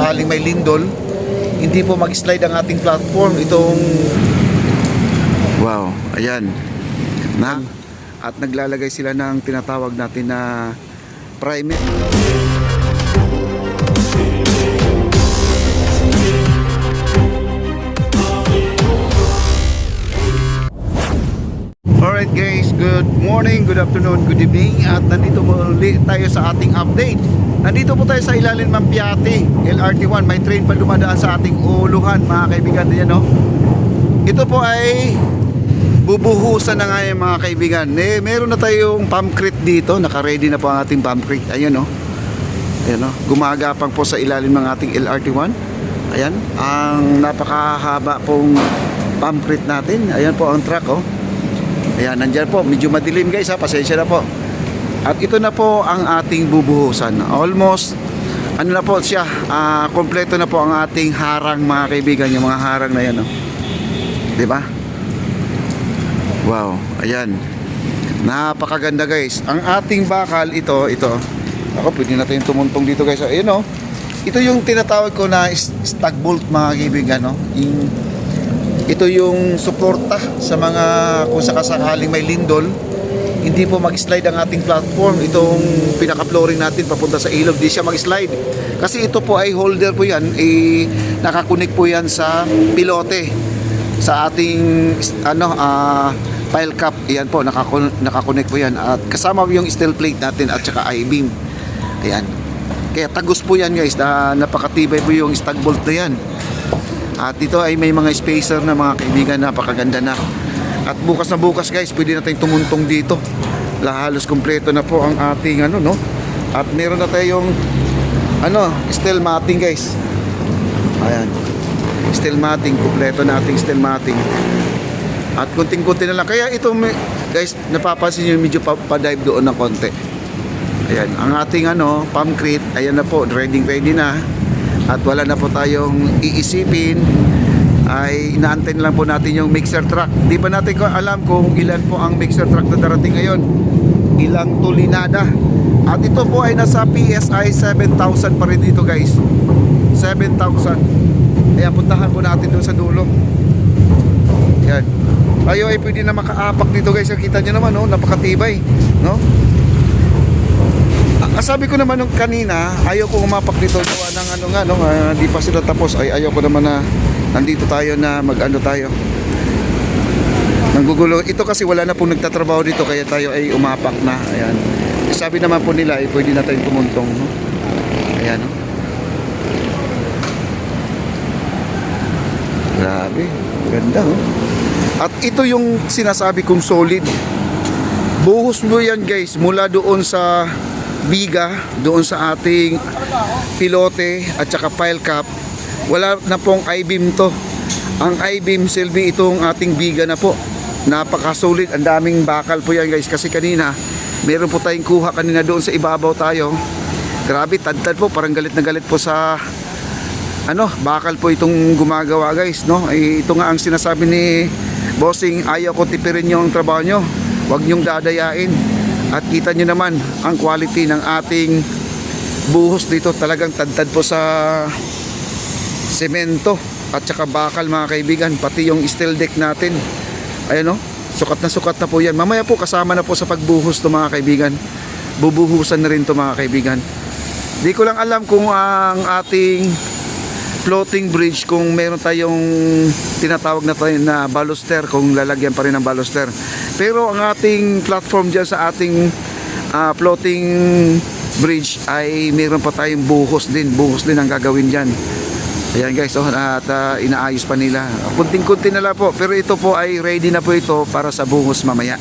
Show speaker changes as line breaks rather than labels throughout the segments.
sakasakaling may lindol, hindi po mag-slide ang ating platform. Itong wow, ayan na, at naglalagay sila ng tinatawag natin na primer. Alright guys, good morning, good afternoon, good evening. At nandito muli tayo sa ating update. Nandito po tayo sa ilalim ng Piati LRT1. May train pa dumadaan sa ating uluhan, mga kaibigan. Yan, no? Ito po ay bubuhusan na nga yan, mga kaibigan. Meron na tayong pumpcrete dito. Naka-ready na po ang ating pumpcrete. Ayan, no? Ayan, no? Gumagapang po sa ilalim ng ating LRT1. Ayan, ang napakahaba pong pumpcrete natin. Ayan po ang truck, oh. Ayan, nandyan po, medyo madilim guys, ha, pasensya na po. At ito na po ang ating bubuhusan. Almost, ano na po siya, kompleto na po ang ating harang, mga kaibigan. Yung mga harang na yan, no? Diba? Wow, ayan. Napakaganda guys. Ang ating bakal, ito. Ako, pwede natin tumuntong dito guys. Ayun, no? Ito yung tinatawag ko na stag bolt, mga kaibigan, no? Ito yung suporta sa mga kung sakasakaling may lindol, hindi po mag-slide ang ating platform. Itong pinaka-flooring natin papunta sa ilog, di siya mag-slide. Kasi ito po ay holder po yan, nakakunik po yan sa pilote, sa ating pile cap. Ayan po, nakakunik po yan. At kasama yung steel plate natin at saka I-beam. Ayan. Kaya tagus po yan guys, napakatibay po yung stag bolt na yan. At dito ay may mga spacer na, mga kaibigan, napakaganda na. At bukas na bukas guys, pwede natin tumuntong dito. Halos kompleto na po ang ating no? At meron na tayong steel matting guys. Ayan. Steel matting, kompleto na ating steel matting. At kunting-kunti na lang. Kaya ito guys, napapansin niyo medyo pa-dive doon ng konti. Ayan, ang ating pumpcrete, ayan na po, ready na. At wala na po tayong iisipin, ay inaantay lang po natin yung mixer truck. Di pa natin alam kung ilan po ang mixer truck na darating ngayon, ilang tulinada. At ito po ay nasa PSI 7,000 pa rin dito guys, 7,000. Kaya puntahan po natin doon sa dulo. Yan, tayo ay pwede na makaapak dito guys. Kita nyo naman, no? Napakatibay, no? Sabi ko naman nung kanina, ayaw ko umapak dito gawa ng di pa sila tapos. Ay ayaw ko naman na nandito tayo na tayo. Nanggugulo. Ito kasi wala na pong nagtatrabaho dito, kaya tayo ay umapak na. Ayan. Sabi naman po nila, pwede na tayong tumuntong, no? Ayan, no? Grabe, ganda, oh. At ito yung sinasabi kong solid. Buhos mo yan guys, mula doon sa biga, doon sa ating pilote at saka pile cap. Wala na pong I-beam to. Ang I-beam silbi itong ating biga na po. Napakasulit, ang daming bakal po yan guys. Kasi kanina meron po tayong kuha kanina doon sa ibabaw tayo. Grabe, tad-tad po, parang galit na galit po sa bakal po itong gumagawa guys, no? Ito nga ang sinasabi ni bossing, ayaw ko tipirin yung trabaho nyo, huwag nyong dadayain. At kita nyo naman ang quality ng ating buhos dito. Talagang tad-tad po sa semento at saka bakal, mga kaibigan. Pati yung steel deck natin, ayan, no? Sukat na po yan. Mamaya po kasama na po sa pagbuhos to, mga kaibigan. Bubuhusan na rin to, mga kaibigan. Di ko lang alam kung ang ating floating bridge, kung meron tayong tinatawag na tayo na baluster, kung lalagyan pa rin ng baluster. Pero ang ating platform dyan sa ating floating bridge ay meron pa tayong buhos din ang gagawin dyan. Ayan guys, at inaayos pa nila. Kunting-kunti na lang po, pero ito po ay ready na po ito para sa buhos mamaya.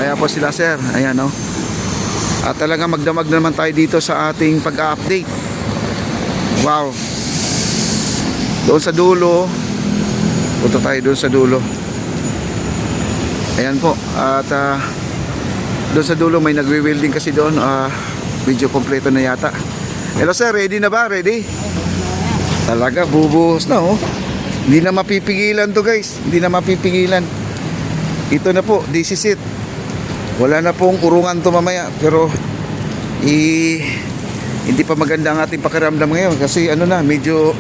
Kaya po sila sir, ayan, no? At talaga magdamag naman tayo dito sa ating pag-update. Wow. Doon sa dulo, punta tayo doon sa dulo. Ayan po. At doon sa dulo may nagwe-welding kasi doon. Medyo kompleto na yata. Hello sir, ready na ba? Ready? Talaga, bubuhos na, oh. Hindi na mapipigilan to guys. Hindi na mapipigilan. Ito na po, this is it. Wala na pong urungan to mamaya. Pero Hindi pa maganda ang ating pakiramdam ngayon kasi ano na, medyo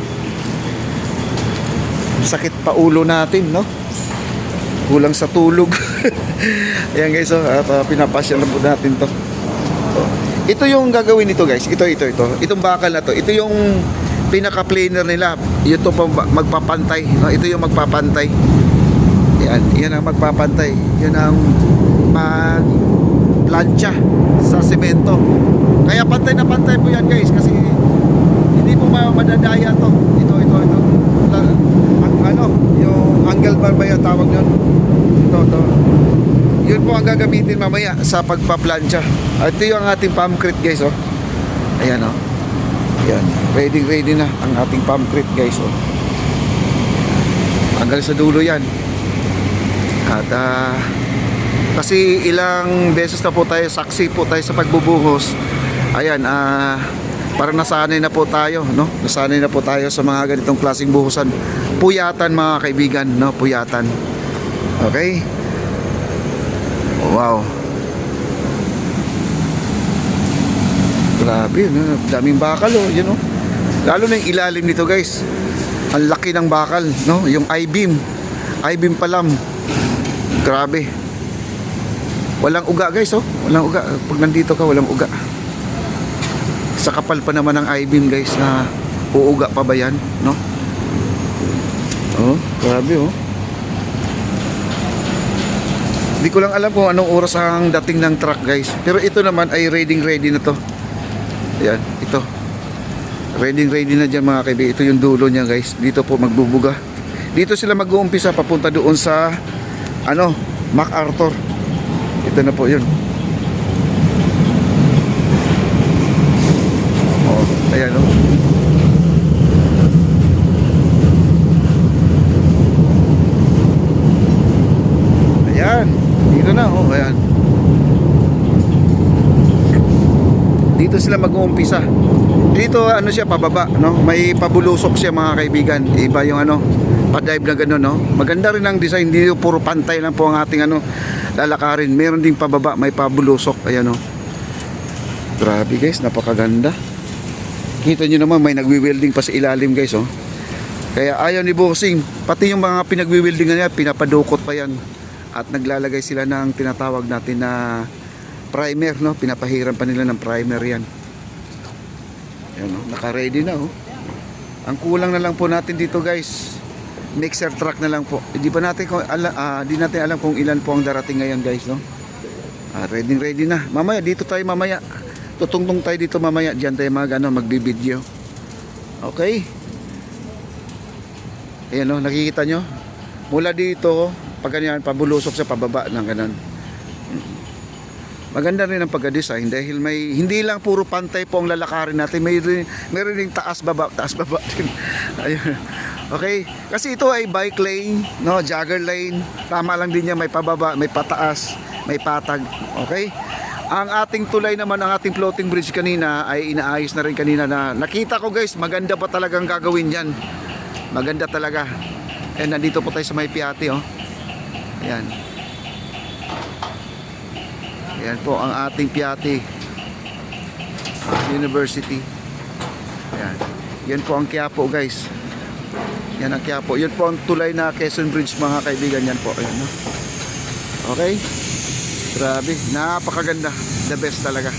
sakit pa ulo natin, no? Kulang sa tulog. Ayan guys, at pinapasya lang po natin to. Ito yung gagawin nito guys. Ito. Itong bakal na to. Ito yung pinaka-planer nila. Ito pa magpapantay. No? Ito yung magpapantay. Yan ang magpapantay. Yan ang magplancha sa semento. Kaya pantay na pantay po yan guys kasi hindi po madadaya to. Ito. Ang yung angle bar ba yung tawag yun? Ito. Yun po ang gagamitin mamaya sa pagpa-plancha. Ito yung ating palmcrete guys, oh. Ayan, oh. Ayan. Ready na ang ating palmcrete guys, oh. Hanggang sa dulo yan. At kasi ilang beses na po tayo, saksi po tayo sa pagbubuhos. Ayan, para nasanay na po tayo, no? Nasanay na po tayo sa mga ganitong klaseng buhusan. Puyatan mga kaibigan, no? Puyatan. Okay? Wow. Grabe, no? Daming bakal, oh, yun, oh. Lalo na yung ilalim nito, guys. Ang laki ng bakal, no? Yung I-beam palam. Grabe. Walang uga, guys, oh. Walang uga. Pag nandito ka, walang uga. Sa kapal pa naman ng I-beam, guys, na uuga pa ba yan, no? Oh, grabe, oh. Hindi ko lang alam kung anong oras ang dating ng truck guys. Pero ito naman ay ready na to. Ayan, ito. Ready na dyan mga kaibigan. Ito yung dulo niya guys. Dito po magbubuga. Dito sila mag-uumpisa papunta doon sa MacArthur. Ito na po yun. Oh, ayan o. Ayan. Dito na, oh, ayan. Dito sila mag-uumpisa. Dito siya pababa, no? May pabulusok siya mga kaibigan. Iba yung pa-dive na gano'n, no? Maganda rin ang design. Hindi puro pantay lang po ang ating lalakarin. Meron ding pababa, may pabulusok. Ayan, oh. Grabe guys, napakaganda. Kita nyo naman may nagwi-welding pa sa ilalim guys, oh. Kaya ayaw ni Bossing, pati yung mga pinagwi-welding niya, pinapadukot pa yan. At naglalagay sila ng tinatawag natin na primer, no? Pinapahiran pa nila ng primer yan. Ayan, no? Naka-ready na, oh. Ang kulang na lang po natin dito guys, mixer truck na lang po. Hindi natin alam kung ilan po ang darating ngayon guys, no? Ready na. Mamaya dito tayo mamaya. Tutungtong tayo dito mamaya. Diyan tayo magbibideo. Okay? Ayan, no? Nakikita nyo? Mula dito, pag ganyan, pabulusok sa pababa ng ganun. Maganda rin ang pagka-design dahil hindi lang puro pantay po ang lalakarin natin, mayroon ring taas baba din. Ayun. Okay? Kasi ito ay bike lane, no, jogger lane. Tama lang din niya, may pababa, may pataas, may patag. Okay? Ang ating tulay naman, ang ating floating bridge kanina ay inaayos na rin kanina na nakita ko guys, maganda pa talagang gagawin yan. Maganda talaga. And nandito po tayo sa may Piatti, oh. Ayan. Ayan po ang ating Piatti University. Ayan. Yan po ang Quiapo guys. Yan ang Quiapo. Yan po ang tulay na Quezon Bridge mga kaibigan. Yan po. Ayan, no? Okay. Grabe. Napakaganda. The best talaga.